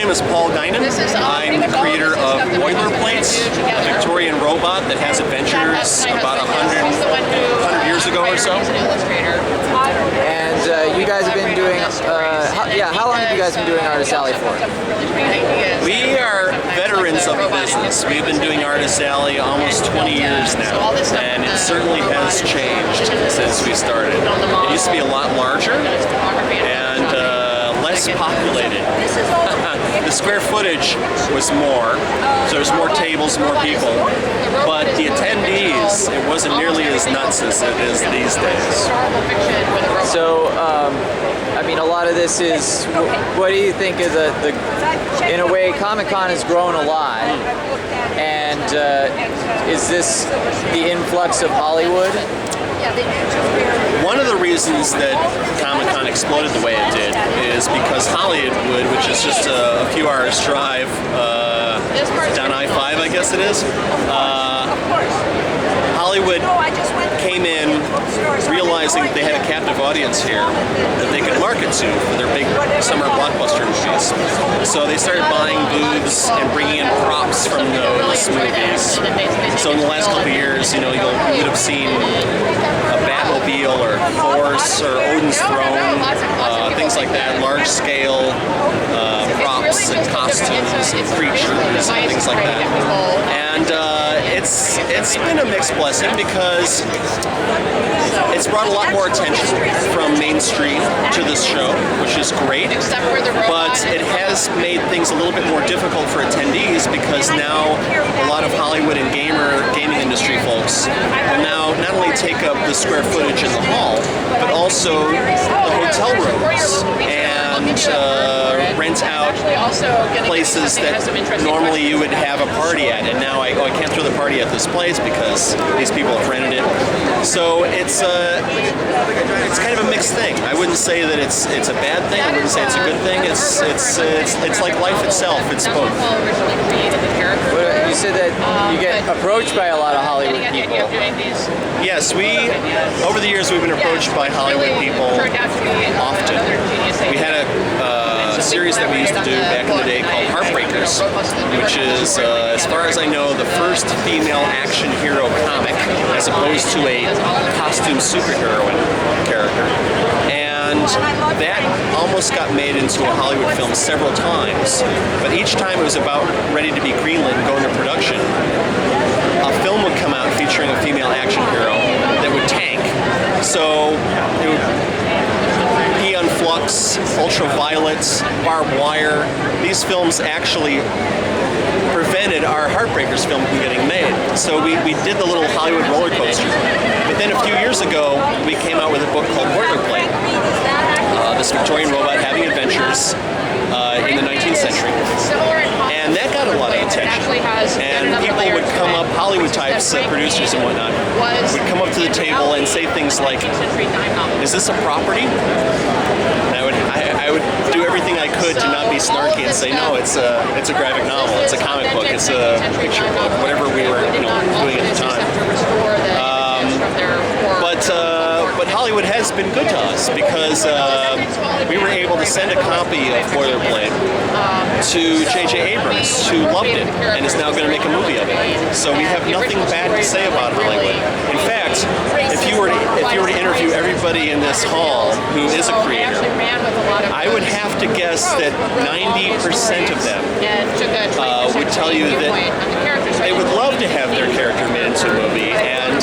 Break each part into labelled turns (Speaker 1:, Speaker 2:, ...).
Speaker 1: name is Paul Guinan. I'm the creator of Boilerplate, a Victorian robot that has adventures about 100 years ago or so.
Speaker 2: And you guys have been doing, how long have you guys been doing Artist Alley for?
Speaker 1: We are veterans of the business. We've been doing Artist Alley almost 20 years now, and it certainly has changed since we started. It used to be a lot larger and less populated. The square footage was more, so there's more tables, more people, but the attendees, it wasn't nearly as nuts as it is these days.
Speaker 2: So, I mean, a lot of this is, what do you think is in a way, Comic-Con has grown a lot, and is this the influx of Hollywood?
Speaker 1: One of the reasons that Comic-Con exploded the way it did is because Hollywood, which is just a few hours drive down I-5, I guess it is, Hollywood came in realizing that they had a captive audience here that they could market to for their big summer blockbuster movies. So they started buying booths and bringing in props from those movies. So in the last couple of years, you would have seen a Batmobile or a horse or Odin's throne, things like that, large-scale props and costumes and creatures and things like that. And it's been a mixed blessing because it's brought a lot more attention from mainstream to this show, which is great, but it has made things a little bit more difficult for attendees because now a lot of Hollywood and gaming industry folks will now not only take up the square footage in the hall, but also the hotel rooms and rent out places that normally you would have a party at, and now I can't throw the party at this place because these people have rented it. So it's kind of a mixed thing. I wouldn't say that it's a bad thing. I wouldn't say it's a good thing. It's like life itself. It's both.
Speaker 2: You said that you get approached by a lot of Hollywood people.
Speaker 1: Yes, over the years we've been approached by Hollywood people often. We had a series that we used to do back in the day called Heartbreakers, which is, as far as I know, the first female action hero comic as opposed to a costume superheroine character. And that almost got made into a Hollywood film several times, but each time it was about ready to be greenlit and go into production, a film would come out featuring a female action hero that would tank. So it would Eon Flux, Ultraviolet, Barbed Wire. These films actually prevented our Heartbreakers film from getting made. So we did the little Hollywood roller coaster. But then a few years ago, we came out with a book called Boilerplate. This Victorian robot having adventures in the 19th century. And that got a lot of attention. And people would come up, Hollywood types, producers and whatnot, would come up to the table and say things like, "Is this a property?" And I would do everything I could to not be snarky and say, "No, it's a graphic novel, it's a comic book, it's a picture book," whatever we were doing at the time. But Hollywood has been good to us because we were able to send a copy of Boilerplate to J.J. Abrams, who loved it and is now going to make a movie of it. So we have nothing bad to say about Hollywood. In fact, if you were to interview everybody in this hall who is a creator, I would have to guess that 90% of them would tell you that they would love to have their character made into a movie, and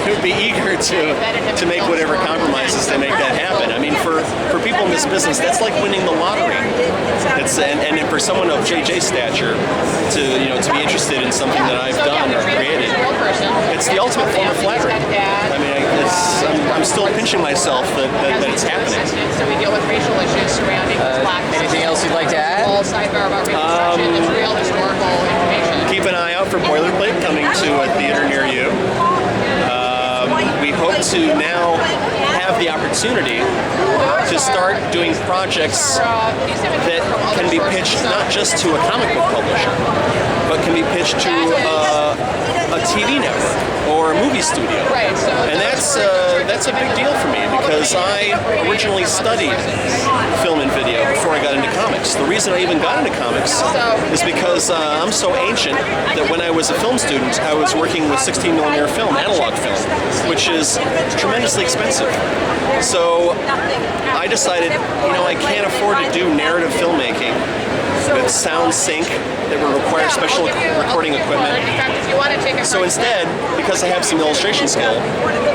Speaker 1: they would be eager to make whatever compromises to make that happen. I mean, for people in this business, that's like winning the lottery. And for someone of JJ's stature to be interested in something that I've done or created, it's the ultimate form of flattery. I mean, I'm still pinching myself that it's happening.
Speaker 3: So we deal with racial issues surrounding
Speaker 2: Anything else you'd like to add?
Speaker 3: Sidebar about reconstruction, it's real historical information.
Speaker 1: Keep an eye out for Boilerplate coming to a theater near you. We hope to now have the opportunity to start doing projects that can be pitched not just to a comic book publisher, but can be pitched to a TV network or a movie studio. And that's a big deal for me because I originally studied film and video before I got into comics. The reason I even got into comics is because I'm so ancient that when I was a film student, I was working with 16mm film, analog film, which is tremendously expensive. So I decided, I can't afford to do narrative filmmaking with sound sync that would require special recording equipment. So instead, because I have some illustration skill,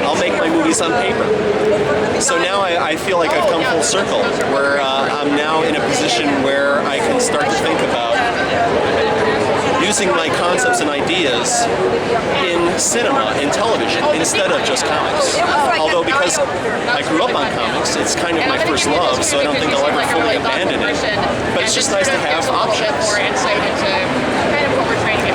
Speaker 1: I'll make my movies on paper. So now I feel like I've come full circle, where I'm now in a position where I can start to think about using my concepts and ideas in cinema, in television, instead of just comics. Although because I grew up on comics, it's kind of my first love, so I don't think I'll ever fully abandon it. But it's just nice to have options.
Speaker 3: More insight into kind of what we're trying to